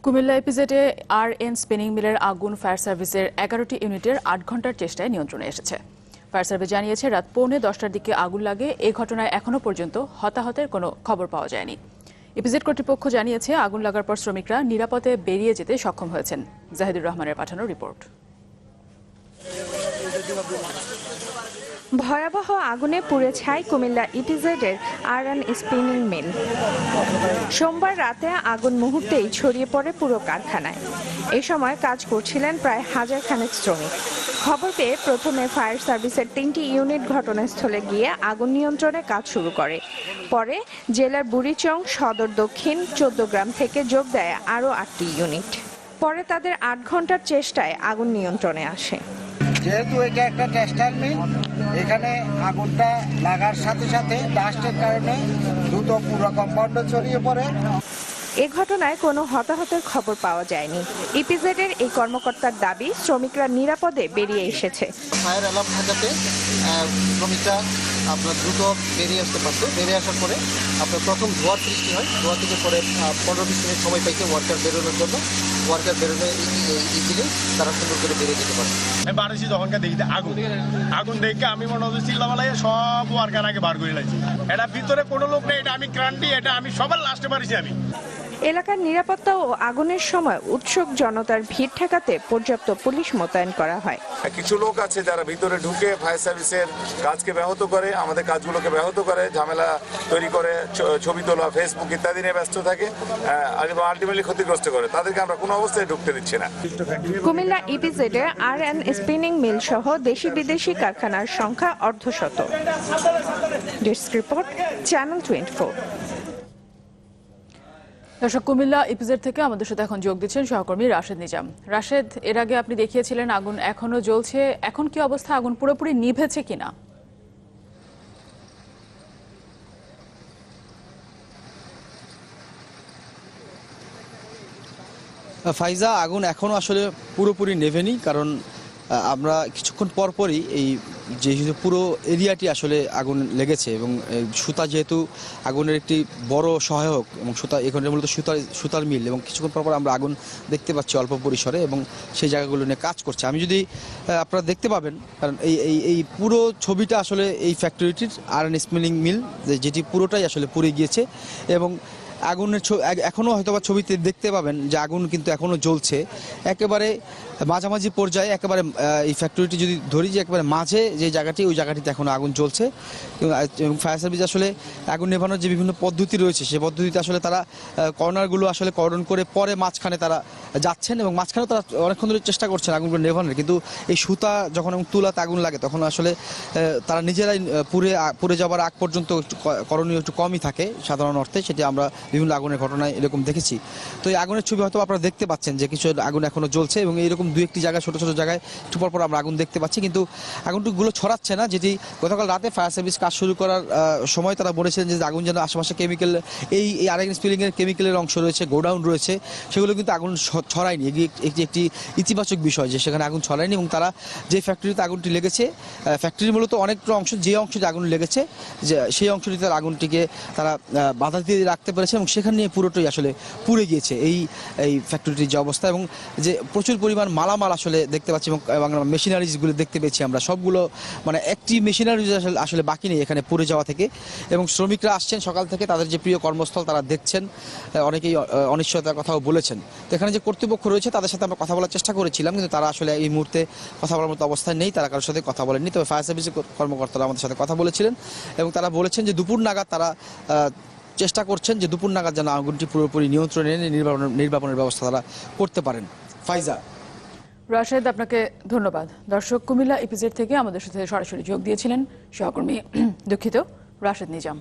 কুমিল্লা ইপিজেডে RN spinning মিলের আগুন ফায়ার সার্ভিসের 11টি ইউনিটের 8 ঘন্টার চেষ্টায় নিয়ন্ত্রণে এসেছে। ফায়ার সার্ভিস জানিয়েছে রাত 9:45টার দিকে আগুন লাগে। এই ঘটনায় এখনো পর্যন্ত হতাহতের কোনো খবর পাওয়া যায়নি। ইপিজেড কর্তৃপক্ষ জানিয়েছে আগুন লাগার পর শ্রমিকরা নিরাপদে বেরিয়ে যেতে সক্ষম হয়েছেন। জাহিদুর রহমানের পাঠানো রিপোর্ট। ভয়াবহ আগুনে পুড়ে ছাই কুমিল্লা ইপিজেডের আরএন স্পিনিং মিল। সোমবার রাতে আগুন মুহূর্তেই ছড়িয়ে পড়ে পুরো কারখানায়। এ সময় কাজ করছিলেন প্রায় 1000 খানেক শ্রমিক। খবর পেয়ে প্রথমে ফায়ার সার্ভিসের 3টি ইউনিট ঘটনাস্থলে গিয়ে আগুন নিয়ন্ত্রণে কাজ শুরু করে। পরে জেলার বুড়িচং, সদর দক্ষিণ, 14 গ্রাম থেকে যোগ দেয় আরও 8টি ইউনিট। পরে তাদের 8 ঘন্টার চেষ্টায় আগুন নিয়ন্ত্রণে আসে। যেহেতু এটা একটা টেক্সটাইল মিল, এখানে আগুনটা লাগার সাথে সাথে ডাস্টের কারণে দ্রুত পুরো কম্পাউন্ডে ছড়িয়ে পড়ে। এ ঘটনায় কোনো হতাহতের খবর পাওয়া যায়নি। ইপিজেডের এই কর্মকর্তার দাবি, শ্রমিকরা নিরাপদে বেরিয়ে এসেছে। ফায়ার অ্যালার্ম থাকাতে শ্রমিকরা আপনার দ্রুত বেরিয়ে আসতে পারতো। বেরিয়ে আসার পরে আপনার প্রথম ধোঁয়ার সৃষ্টি হয়। ধোঁয়া থেকে পরে 15-20 মিনিট সময় পাইছে ওয়ার্কার বেরোনোর জন্য। ওয়ার্কার বেরোনো ইজিলি তারা সুন্দর করে বেরিয়ে যেতে পারে। আমি বাড়িছি যখনকার দেখি আগুন দেখে আমি মনে হচ্ছে চিল্লামালাই সব ওয়ার্কার আগে বার করে লাগছি। এটা ভিতরে কোনো লোক নেই, এটা আমি ক্রান্তি, এটা আমি সবার লাস্টে পারিছি। আমি এলাকার নিরাপত্তা ও আগুনের সময় উৎসুক জনতার ভিড় ঠেকাতে পর্যাপ্ত পুলিশ মোতায়েন করা হয়। কিছু লোক আছে যারা ভিতরে ঢুকে ফায়ার সার্ভিসের কাজকে ব্যাহত করে, আমাদের কাজগুলোকে ব্যাহত করে, ঝামেলা তৈরি করে, ছবি তোলা, ফেসবুক ইত্যাদি নিয়ে ব্যস্ত থাকে, আলটিমেটলি ক্ষতিগ্রস্ত করে। তাদেরকে আমরা কোনো অবস্থায় ঢুকতে দিচ্ছি না। কুমিল্লা ইপিজেডে আরএন স্পিনিং মিল সহ দেশি বিদেশি কারখানার সংখ্যা অর্ধশত। Desk report, channel 24। দর্শক, কুমিল্লা ইপিজেড থেকে আমাদের সাথে এখন যোগ দিচ্ছেন সহকর্মী রাশেদ নিজাম। রাশেদ, এর আগে আপনি দেখিয়েছিলেন আগুন এখনো জ্বলছে, এখন কি অবস্থা? আগুন পুরোপুরি নিভেছে কিনা? ফাইজা, আগুন এখনো আসলে পুরোপুরি নেভেনি, কারণ আমরা কিছুক্ষণ পরপরই এই যে পুরো এরিয়াটি আসলে আগুন লেগেছে এবং সুতা যেহেতু আগুনের একটি বড় সহায়ক এবং সুতা এখানে মূলত সুতার মিল, এবং কিছুক্ষণ পরপর আমরা আগুন দেখতে পাচ্ছি অল্প পরিসরে এবং সেই জায়গাগুলো নিয়ে কাজ করছে। আমি যদি আপনারা দেখতে পাবেন, কারণ এই পুরো ছবিটা আসলে এই ফ্যাক্টরিটির আরএন স্পিনিং মিল, যেটি পুরোটাই আসলে পুড়ে গিয়েছে এবং আগুনের এখনও হয়তো বা ছবিতে দেখতে পাবেন যে আগুন কিন্তু এখনও জ্বলছে। একেবারে মাঝামাঝি পর্যায়ে, একেবারে এই ফ্যাক্টরিটি যদি ধরি যে একেবারে মাঝে যে জায়গাটি, ওই জায়গাটিতে এখনও আগুন জ্বলছে এবং ফায়ার সার্ভিস আসলে আগুন নেভানোর যে বিভিন্ন পদ্ধতি রয়েছে সেই পদ্ধতিতে আসলে তারা কর্নারগুলো আসলে কর্ডন করে পরে মাঝখানে তারা যাচ্ছেন এবং মাঝখানেও তারা অনেকক্ষণ ধরে চেষ্টা করছেন আগুনগুলো নেভানোর। কিন্তু এই সুতা যখন তুলাতে আগুন লাগে তখন আসলে তারা নিজেরাই পুড়ে যাওয়ার আগ পর্যন্ত করণীয় একটু কমই থাকে সাধারণ অর্থে, সেটি আমরা বিভিন্ন আগুনের ঘটনায় এরকম দেখেছি। তো এই আগুনের ছবি হয়তো আপনারা দেখতে পাচ্ছেন যে কিছু আগুন এখনো জ্বলছে এবং এইরকম দু একটি জায়গায় ছোট ছোট জায়গায় একটু পর আমরা আগুন দেখতে পাচ্ছি, কিন্তু আগুনগুলো ছড়াচ্ছে না। যেটি গতকাল রাতে ফায়ার সার্ভিস কাজ শুরু করার সময় তারা বলেছিলেন যে আগুন যেন আশেপাশে কেমিক্যাল, এই আরএন স্পিনিং এর কেমিক্যালের অংশ রয়েছে, গোডাউন রয়েছে, সেগুলো কিন্তু আগুন ছড়ায়নি। একটি ইতিবাচক বিষয় যে সেখানে আগুন ছড়ায়নি এবং তারা যে ফ্যাক্টরিতে আগুনটি লেগেছে, ফ্যাক্টরির মূলত অনেকটা অংশ, যে অংশটি আগুন লেগেছে যে সেই অংশটিতে আগুনটিকে তারা বাধা দিয়ে রাখতে পেরেছে এবং সেখানে নিয়ে পুরোটাই আসলে পুড়ে গিয়েছে এই ফ্যাক্টরিটির যে অবস্থা। এবং যে প্রচুর পরিমাণ মালামাল আসলে দেখতে পাচ্ছি এবং মেশিনারিজগুলো দেখতে পেয়েছি আমরা, সবগুলো মানে একটি মেশিনারিজ আসলে বাকি নেই এখানে পুড়ে যাওয়া থেকে। এবং শ্রমিকরা আসছেন সকাল থেকে, তাদের যে প্রিয় কর্মস্থল তারা দেখছেন, অনেকেই অনিশ্চয়তার কথাও বলেছেন। তো এখানে যে কর্তৃপক্ষ রয়েছে তাদের সাথে আমরা কথা বলার চেষ্টা করেছিলাম, কিন্তু তারা আসলে এই মুহূর্তে কথা বলার মতো অবস্থায় নেই, তারা কারোর সাথে কথা বলেননি। তবে ফায়ার সার্ভিসের কর্মকর্তারা আমাদের সাথে কথা বলেছিলেন এবং তারা বলেছেন যে দুপুর নাগাদ তারা চেষ্টা করছেন যে দুপুর নাগাদ যেন আগুনটি পুরোপুরি নিয়ন্ত্রণে এনে নির্বাপনের ব্যবস্থা তারা করতে পারেন। ফাইজা। রাশেদ, আপনাকে ধন্যবাদ। দর্শক, কুমিল্লা ইপিজেড থেকে আমাদের সাথে সরাসরি যোগ দিয়েছিলেন সহকর্মী রাশেদ নিজাম।